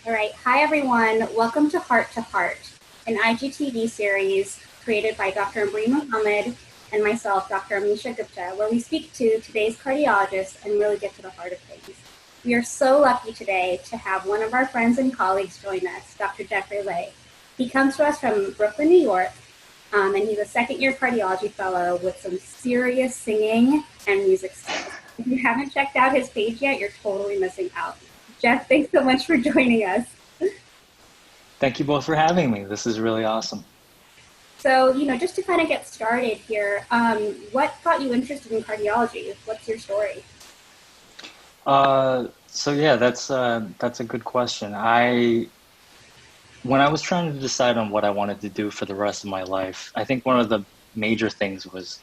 All right. Hi, everyone. Welcome to Heart, an IGTV series created by Dr. Ambreen Mohammed and myself, Dr. Amisha Gupta, where we speak to today's cardiologists and really get to the heart of things. We are so lucky today to have one of our friends and colleagues join us, Dr. Jeffrey Lay. He comes to us from Brooklyn, New York, and he's a second-year cardiology fellow with some serious singing and music skills. If you haven't checked out his page yet, you're totally missing out. Jeff, thanks so much for joining us. Thank you both for having me. This is really awesome. So, just to kind of get started here, what got you interested in cardiology? What's your story? So yeah, that's a good question. When I was trying to decide on what I wanted to do for the rest of my life, I think one of the major things was,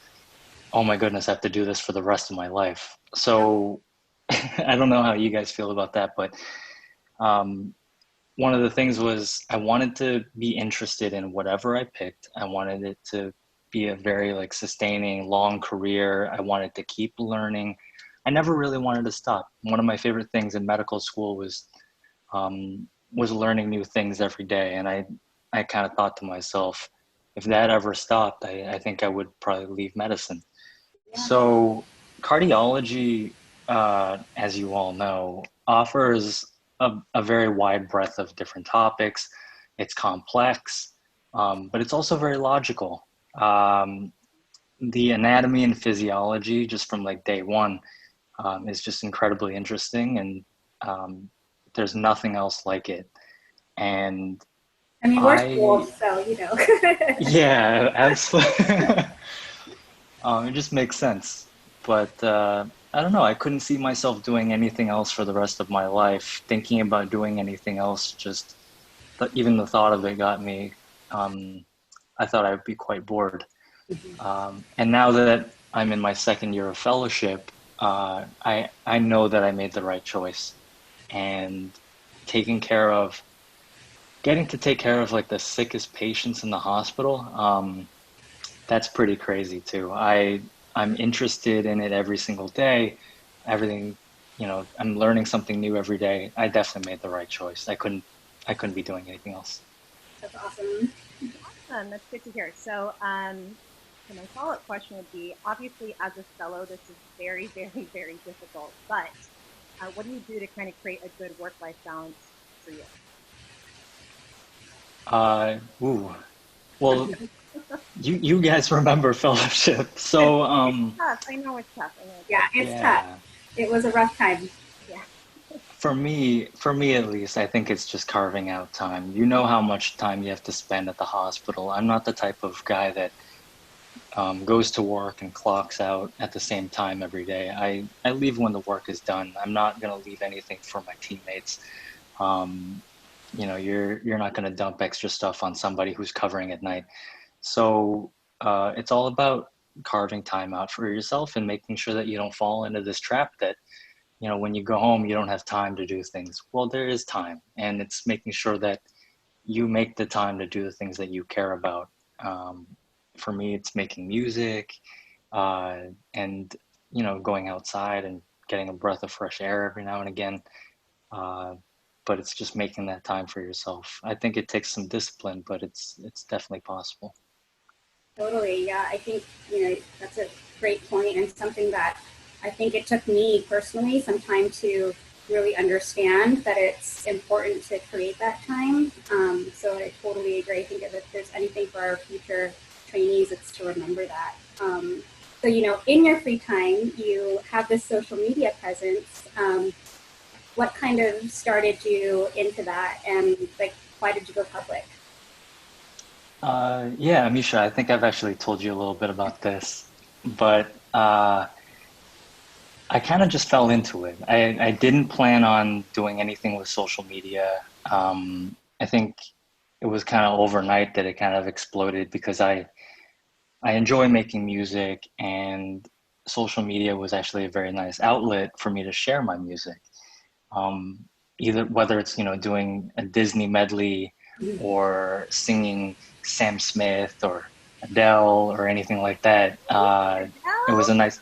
oh my goodness, I have to do this for the rest of my life. So I don't know how you guys feel about that, but um, one of the things was I wanted to be interested in whatever I picked. I wanted it to be a very like sustaining long career. I wanted to keep learning. I never really wanted to stop. One of my favorite things in medical school was learning new things every day. And I kind of thought to myself, if that ever stopped, I think I would probably leave medicine. Yeah. So cardiology, as you all know, offers a very wide breadth of different topics. It's complex, but it's also very logical. The anatomy and physiology, just from like day one, is just incredibly interesting, and there's nothing else like it. And I mean, we're I, schools, so, yeah, absolutely. It just makes sense. But I don't know. I couldn't see myself doing anything else for the rest of my life. Thinking about doing anything else, just even the thought of it got me. Um, I thought I would be quite bored. And now that I'm in my second year of fellowship, I know that I made the right choice. And taking care of, getting to take care of like the sickest patients in the hospital. That's pretty crazy too. I'm interested in it every single day. Everything, I'm learning something new every day. I definitely made the right choice. I couldn't be doing anything else. That's awesome. Awesome. That's good to hear. So my follow-up question would be, obviously, as a fellow, this is very, very, very difficult. But what do you do to kind of create a good work-life balance for you? Ooh. Well, you guys remember fellowship. So It's tough. I know it's tough. I know it's Yeah, tough. it's tough. yeah. It was a rough time. Yeah. For me at least, I think it's just carving out time. You know how much time you have to spend at the hospital. I'm not the type of guy that goes to work and clocks out at the same time every day. I leave when the work is done. I'm not going to leave anything for my teammates. Um, you're not going to dump extra stuff on somebody who's covering at night. So it's all about carving time out for yourself and making sure that you don't fall into this trap that, when you go home, you don't have time to do things. Well, there is time, and it's making sure that you make the time to do the things that you care about. Um, for me, it's making music, uh, and going outside and getting a breath of fresh air every now and again. Uh, but it's just making that time for yourself. I think it takes some discipline, but it's definitely possible. Totally. Yeah, I think, that's a great point and something that I think it took me personally some time to really understand that it's important to create that time. So I totally agree. I think if there's anything for our future trainees, it's to remember that. So, in your free time, you have this social media presence. What kind of started you into that, and like, why did you go public? Yeah, Amisha, I think I've actually told you a little bit about this, but I kind of just fell into it. I didn't plan on doing anything with social media. I think it was kind of overnight that it kind of exploded because I enjoy making music, and social media was actually a very nice outlet for me to share my music. Um, Either whether it's doing a Disney medley or singing Sam Smith or Adele or anything like that. It was a Well, nice.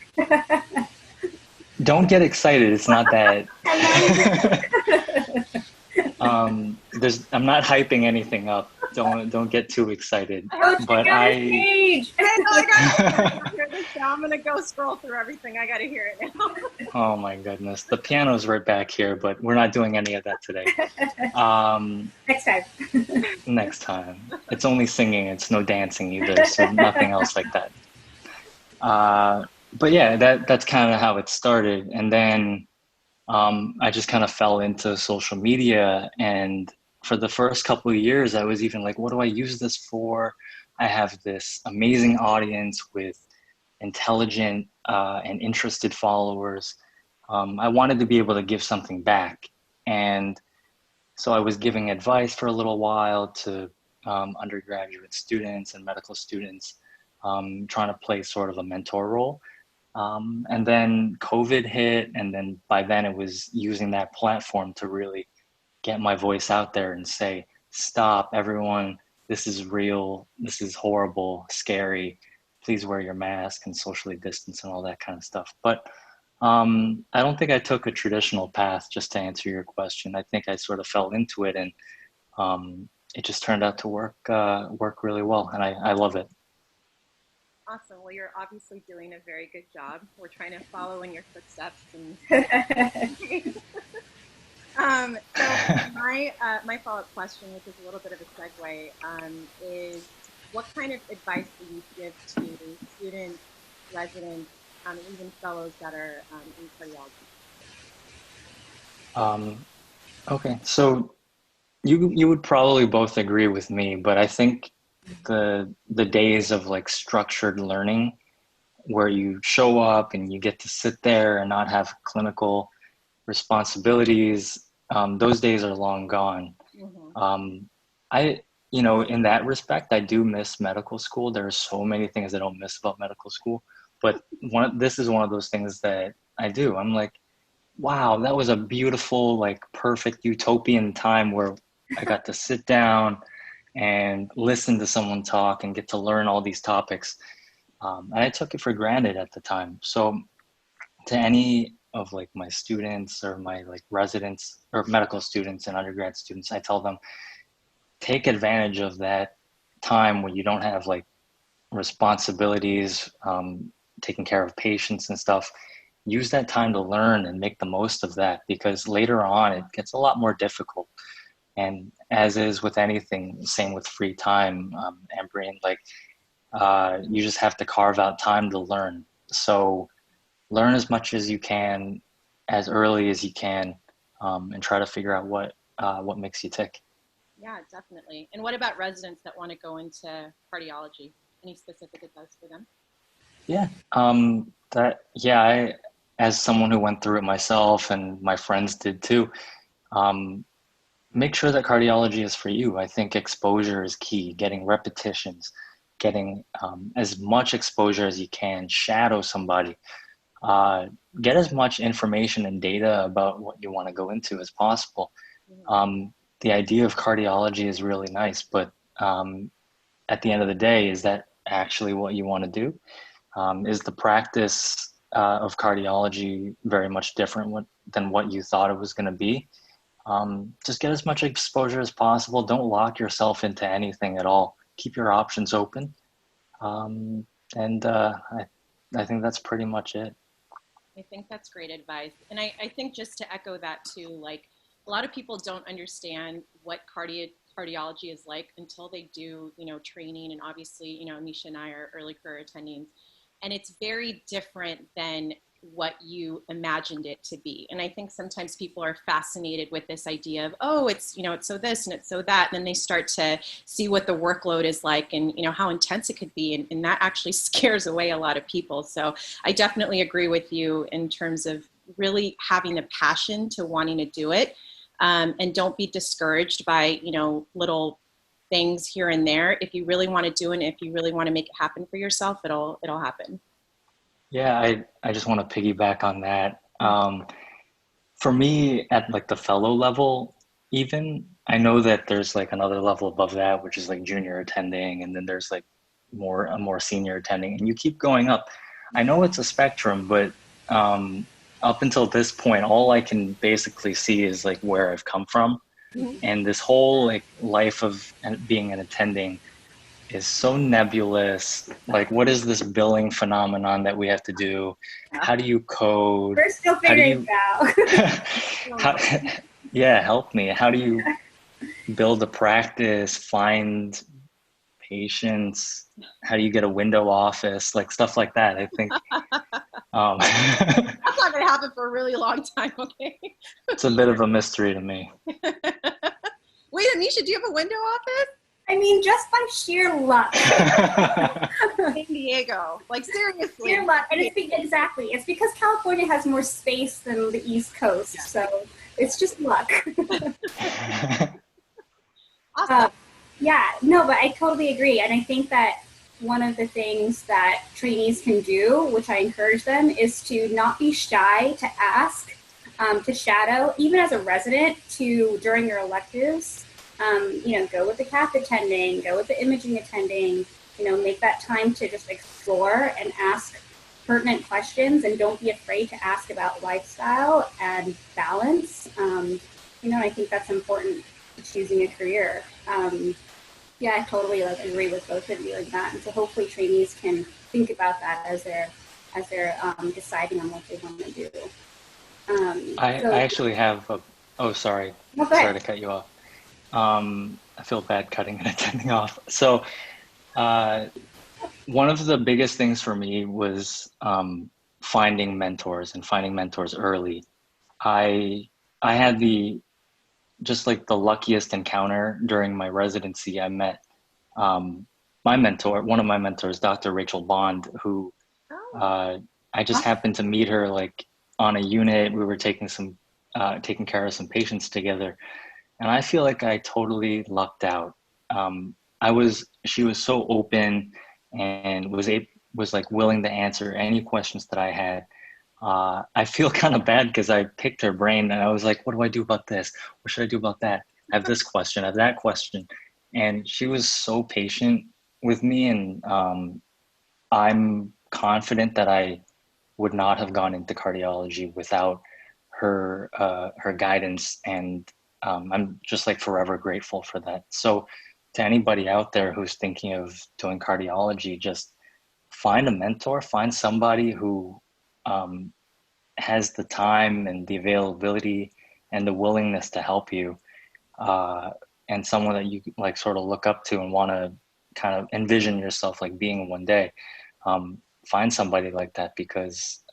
Don't get excited. It's not that. I'm not hyping anything up. Don't get too excited. Go check But out his page. I gotta hear this now. I'm gonna go scroll through everything. I gotta hear it now. Oh my goodness, the piano's right back here, but we're not doing any of that today. Next time. Next time. It's only singing. It's no dancing either. So nothing else like that. But yeah, that's kind of how it started. And then I just kind of fell into social media. And for the first couple of years, I was even like, what do I use this for? I have this amazing audience with intelligent and interested followers. I wanted to be able to give something back. And so I was giving advice for a little while to undergraduate students and medical students, trying to play sort of a mentor role. And then COVID hit, and then by then it was using that platform to really get my voice out there and say, stop, everyone, this is real, this is horrible, scary, please wear your mask and socially distance and all that kind of stuff. But I don't think I took a traditional path, just to answer your question. I think I sort of fell into it, and it just turned out to work really well, and I love it. Awesome. Well, you're obviously doing a very good job. We're trying to follow in your footsteps. And so my follow-up question, which is a little bit of a segue, is what kind of advice do you give to students, residents, and even fellows that are in cardiology? Okay, so you would probably both agree with me, but I think the days of like structured learning where you show up and you get to sit there and not have clinical responsibilities, those days are long gone. In that respect, I do miss medical school. There are so many things I don't miss about medical school, but this is one of those things that I do. I'm like, wow, that was a beautiful, like perfect utopian time where I got to sit down and listen to someone talk and get to learn all these topics. And I took it for granted at the time. So to any of like my students or my like residents or medical students and undergrad students, I tell them, take advantage of that time when you don't have like responsibilities, taking care of patients and stuff. Use that time to learn and make the most of that, because later on it gets a lot more difficult. And as is with anything, same with free time, Embry, like you just have to carve out time to learn. So learn as much as you can, as early as you can, and try to figure out what makes you tick. Yeah, definitely. And what about residents that want to go into cardiology? Any specific advice for them? Yeah, I, as someone who went through it myself and my friends did too, make sure that cardiology is for you. I think exposure is key, getting repetitions, getting as much exposure as you can, shadow somebody, get as much information and data about what you want to go into as possible. The idea of cardiology is really nice, but at the end of the day, is that actually what you want to do? Is the practice of cardiology very much different than what you thought it was going to be? Just get as much exposure as possible. Don't lock yourself into anything at all. Keep your options open. I think that's pretty much it. I think that's great advice. And I think just to echo that too, like a lot of people don't understand what cardiology is like until they do, training. And obviously, Misha and I are early career attendings, and it's very different than what you imagined it to be. And I think sometimes people are fascinated with this idea of, oh, it's, it's so this and it's so that. And then they start to see what the workload is like and, how intense it could be. And that actually scares away a lot of people. So I definitely agree with you in terms of really having the passion to wanting to do it. And don't be discouraged by, little things here and there. If you really want to do it, and if you really want to make it happen for yourself, it'll happen. Yeah, I just want to piggyback on that. For me, at like the fellow level, even, I know that there's like another level above that, which is like junior attending, and then there's like a more senior attending, and you keep going up. I know it's a spectrum, but up until this point, all I can basically see is like where I've come from. And this whole like life of being an attending is so nebulous. Like, what is this billing phenomenon that we have to do? How do you code? We're still How do figuring you, it out. how, yeah, help me. How do you build a practice, find patients? How do you get a window office? Like stuff like that. I think That's not going to happen for a really long time, okay? it's a bit of a mystery to me. Wait, Anisha, do you have a window office? I mean, just by sheer luck. San Diego. Like, seriously. Sheer luck. And exactly. It's because California has more space than the East Coast. So it's just luck. Awesome. Yeah, no, but I totally agree. And I think that one of the things that trainees can do, which I encourage them, is to not be shy to ask, to shadow, even as a resident, to during your electives, go with the cath attending, go with the imaging attending, make that time to just explore and ask pertinent questions, and don't be afraid to ask about lifestyle and balance. I think that's important to choosing a career. Yeah, I totally agree with both of you in that. And so hopefully trainees can think about that as they're deciding on what they want to do. I actually have sorry. No, go ahead. Sorry to cut you off. I feel bad cutting and attending off. So one of the biggest things for me was finding mentors and finding mentors early. I had just like the luckiest encounter during my residency. I met my mentor, one of my mentors, Dr. Rachel Bond, who I just happened to meet her like on a unit. We were taking care of some patients together, and I feel like I totally lucked out. She was so open and was like willing to answer any questions that I had. I feel kind of bad because I picked her brain and I was like, what do I do about this? What should I do about that? I have this question, I have that question. And she was so patient with me. And I'm confident that I would not have gone into cardiology without her guidance. And I'm just like forever grateful for that. So to anybody out there who's thinking of doing cardiology, just find a mentor, find somebody who has the time and the availability and the willingness to help you, and someone that you like sort of look up to and want to kind of envision yourself like being one day. Find somebody like that, because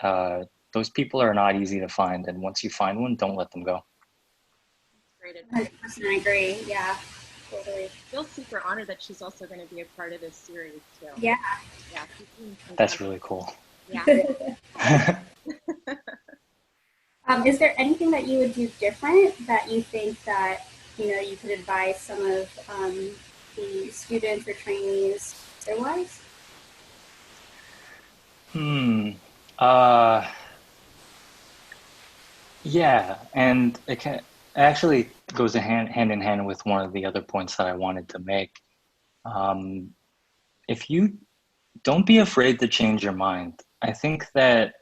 those people are not easy to find, and once you find one, don't let them go. Great advice. 100% agree. Yeah, totally. I feel super honored that she's also going to be a part of this series too. Yeah. Yeah. That's really cool. Yeah. Is there anything that you would do different that you think that you could advise some of the students or trainees otherwise? Yeah, and it actually goes hand in hand with one of the other points that I wanted to make. If you don't be afraid to change your mind. I think that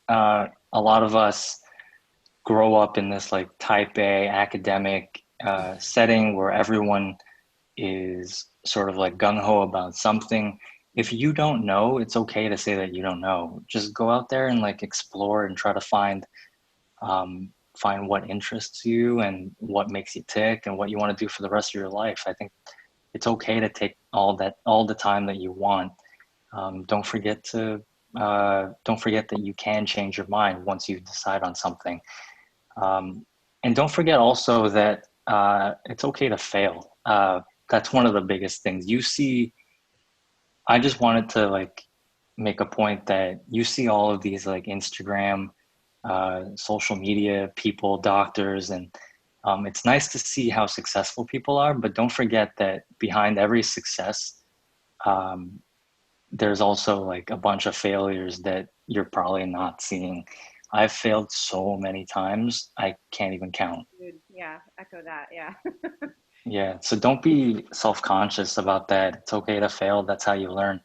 a lot of us grow up in this like type A academic setting where everyone is sort of like gung-ho about something. If you don't know, it's okay to say that you don't know. Just go out there and like explore and try to find what interests you and what makes you tick and what you want to do for the rest of your life. I think it's okay to take all the time that you want. Don't forget that you can change your mind once you decide on something. And don't forget also that it's okay to fail. That's one of the biggest things. I just wanted to like make a point that you see all of these like Instagram, social media people, doctors, and it's nice to see how successful people are, but don't forget that behind every success, there's also like a bunch of failures that you're probably not seeing. I've failed so many times, I can't even count. Yeah, echo that. Yeah. Yeah, so don't be self-conscious about that. It's okay to fail. That's how you learn.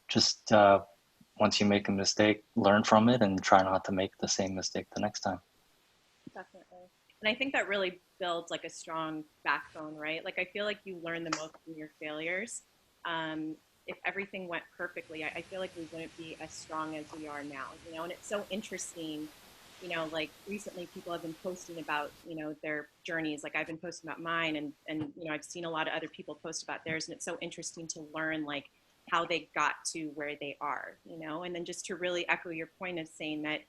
Just once you make a mistake, learn from it and try not to make the same mistake the next time. Definitely. And I think that really builds like a strong backbone, right? Like I feel like you learn the most from your failures. If everything went perfectly, I feel like we wouldn't be as strong as we are now, you know. And it's so interesting, you know, like recently people have been posting about, you know, their journeys. Like I've been posting about mine, and you know, I've seen a lot of other people post about theirs, and it's so interesting to learn like how they got to where they are, you know. And then just to really echo your point of saying that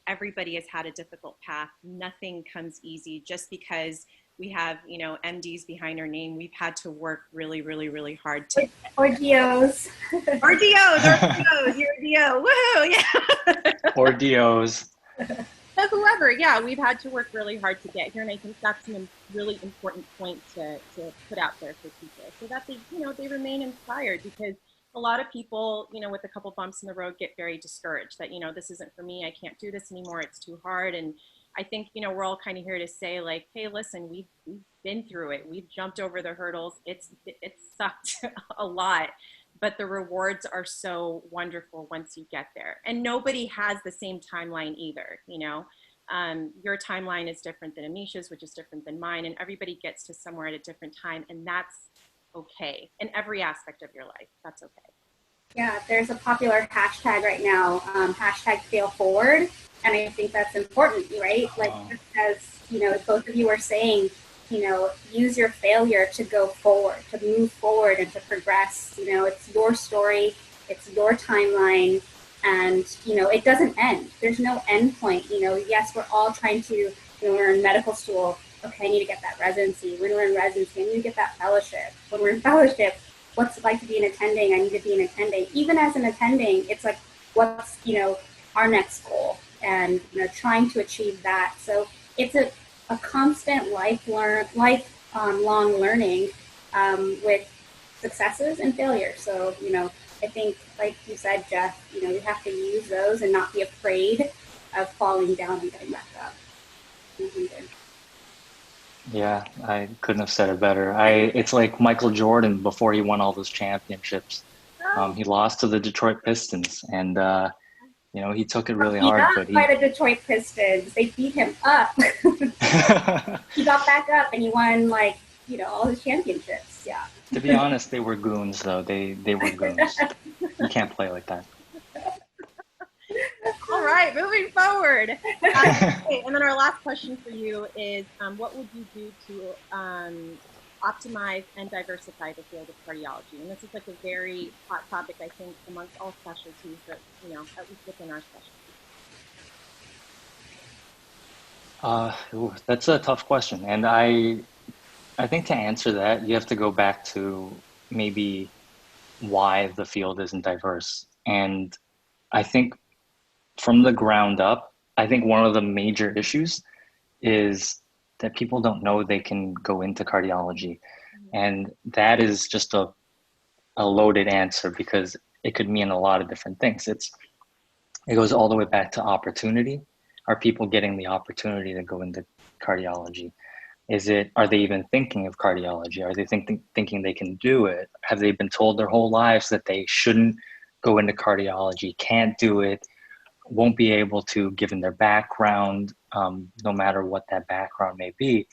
everybody has had a difficult path. Nothing comes easy. Just because we have, you know, MDs behind our name, we've had to work really, really, really hard to. Or DOs. Or DOs, you're a DO. Woohoo, yeah. Or DOs. So whoever, yeah, we've had to work really hard to get here, and I think that's a really important point to put out there for people, so that they, you know, they remain inspired, because a lot of people, you know, with a couple bumps in the road get very discouraged that, you know, this isn't for me, I can't do this anymore, it's too hard. And I think, you know, we're all kind of here to say like, hey, listen, we've been through it, we've jumped over the hurdles, it sucked a lot, but the rewards are so wonderful once you get there. And nobody has the same timeline either, you know. Your timeline is different than Amisha's, which is different than mine, and everybody gets to somewhere at a different time, and that's okay in every aspect of your life. That's okay. Yeah, there's a popular hashtag right now, hashtag fail forward. And I think that's important, right? Like, as, you know, both of you are saying, you know, use your failure to go forward, to move forward and to progress. You know, it's your story, it's your timeline, and, you know, it doesn't end. There's no end point. You know, yes, we're all trying to, you know, we're in medical school. Okay, I need to get that residency. When we're in residency, I need to get that fellowship. When we're in fellowship, what's it like to be an attending? I need to be an attending. Even as an attending, it's like, what's, you know, our next goal? And, you know, trying to achieve that. So it's a constant lifelong learning with successes and failures. So, you know, I think, like you said, Jeff, you know, you have to use those and not be afraid of falling down and getting back up. Mm-hmm. Yeah, I couldn't have said it better. It's like Michael Jordan before he won all those championships. He lost to the Detroit Pistons, and you know, he took it really hard. But by the Detroit Pistons, they beat him up. He got back up and he won, like, you know, all his championships. Yeah. To be honest, they were goons, though. They were goons. You can't play like that. All right, moving forward. Okay, and then our last question for you is, what would you do to optimize and diversify the field of cardiology? And this is like a very hot topic, I think, amongst all specialties, but, you know, at least within our specialty. That's a tough question, and I think to answer that, you have to go back to maybe why the field isn't diverse. And I think from the ground up, I think one of the major issues is that people don't know they can go into cardiology. And that is just a loaded answer, because it could mean a lot of different things. It goes all the way back to opportunity. Are people getting the opportunity to go into cardiology? Are they even thinking of cardiology? Are they thinking they can do it? Have they been told their whole lives that they shouldn't go into cardiology, can't do it, won't be able to, given their background, no matter what that background may be?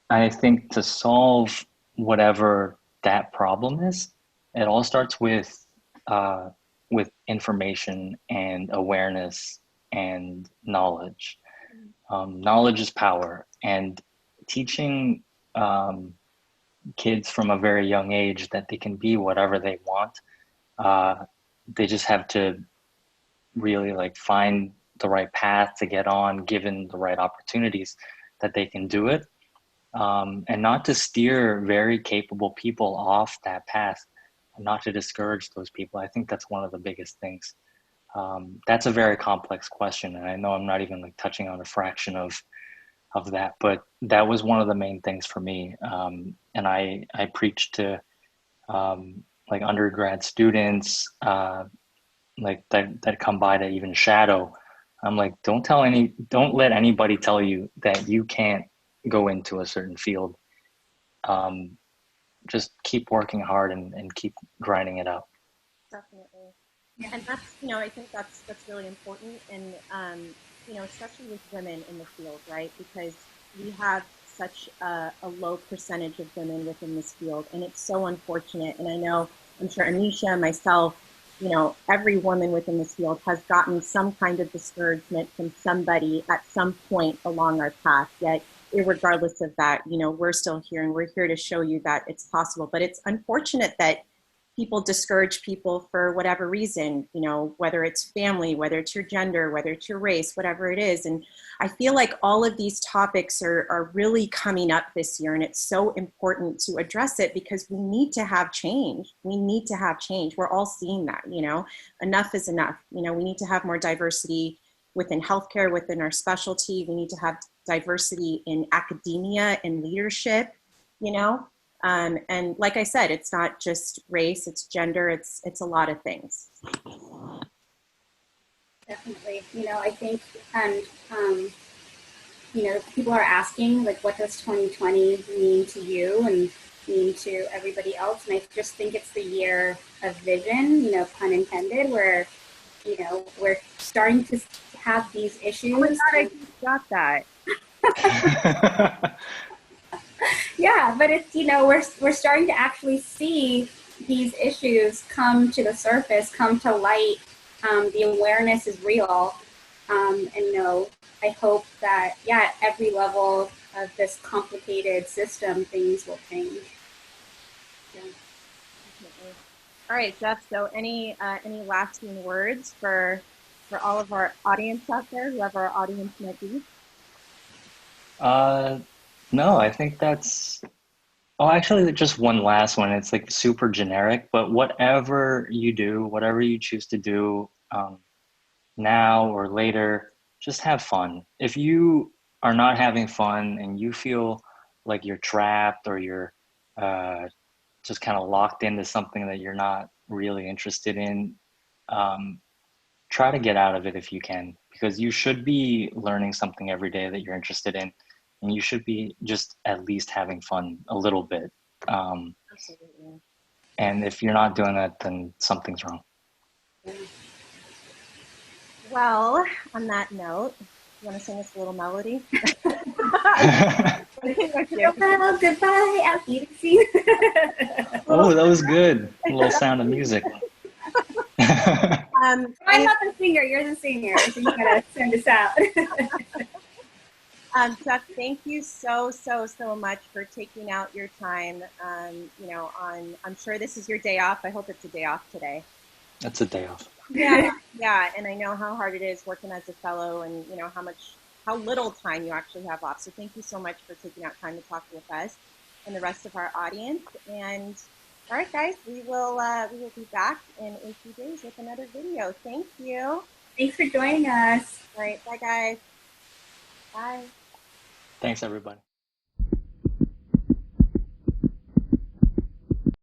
I think to solve whatever that problem is, it all starts with information and awareness and knowledge. Knowledge is power, and teaching kids from a very young age that they can be whatever they want. They just have to really like find the right path to get on, given the right opportunities, that they can do it, and not to steer very capable people off that path, not to discourage those people. I think that's one of the biggest things. That's a very complex question, and I know I'm not even like touching on a fraction of that, but that was one of the main things for me. And I preached to like undergrad students like that come by to even shadow. I'm like, don't let anybody tell you that you can't go into a certain field. Just keep working hard and keep grinding it out. Definitely. And that's, you know, I think that's really important. And, you know, especially with women in the field, right? Because we have such a low percentage of women within this field, and it's so unfortunate. And I know, I'm sure Amisha, myself, you know, every woman within this field has gotten some kind of discouragement from somebody at some point along our path. Yet, regardless of that, you know, we're still here and we're here to show you that it's possible. But it's unfortunate that people discourage people for whatever reason, you know, whether it's family, whether it's your gender, whether it's your race, whatever it is. And I feel like all of these topics are really coming up this year, and it's so important to address it because we need to have change. We need to have change. We're all seeing that, you know, enough is enough. You know, we need to have more diversity within healthcare, within our specialty. We need to have diversity in academia and leadership, you know. And like I said, it's not just race, it's gender, it's a lot of things. Definitely. You know, I think, and, you know, people are asking, like, what does 2020 mean to you and mean to everybody else? And I just think it's the year of vision, you know, pun intended, where, you know, we're starting to have these issues. Oh my God, I just got that. Yeah, but it's, you know, we're starting to actually see these issues come to the surface, come to light. The awareness is real. And, you know, I hope that, yeah, at every level of this complicated system, things will change. Yeah. All right, Jeff, so any lasting words for all of our audience out there, whoever our audience might be? No, I think that's, oh, actually, just one last one. It's like super generic, but whatever you do, whatever you choose to do now or later, just have fun. If you are not having fun and you feel like you're trapped or you're uh, just kind of locked into something that you're not really interested in, um, try to get out of it if you can, because you should be learning something every day that you're interested in, and you should be just at least having fun a little bit. Absolutely. And if you're not doing that, then something's wrong. Well, on that note, you want to sing us a little melody? Farewell, goodbye, Auf Wiedersehen. Oh, that was good. A little Sound of Music. I'm not the singer, you're the singer, so you gotta send us out. Jeff, thank you so much for taking out your time. You know, I'm sure this is your day off. I hope it's a day off today. That's a day off. Yeah, yeah, and I know how hard it is working as a fellow, and you know how little time you actually have off. So thank you so much for taking out time to talk with us and the rest of our audience. And all right, guys, we will be back in a few days with another video. Thank you. Thanks for joining us. All right, bye guys. Bye. Thanks, everybody.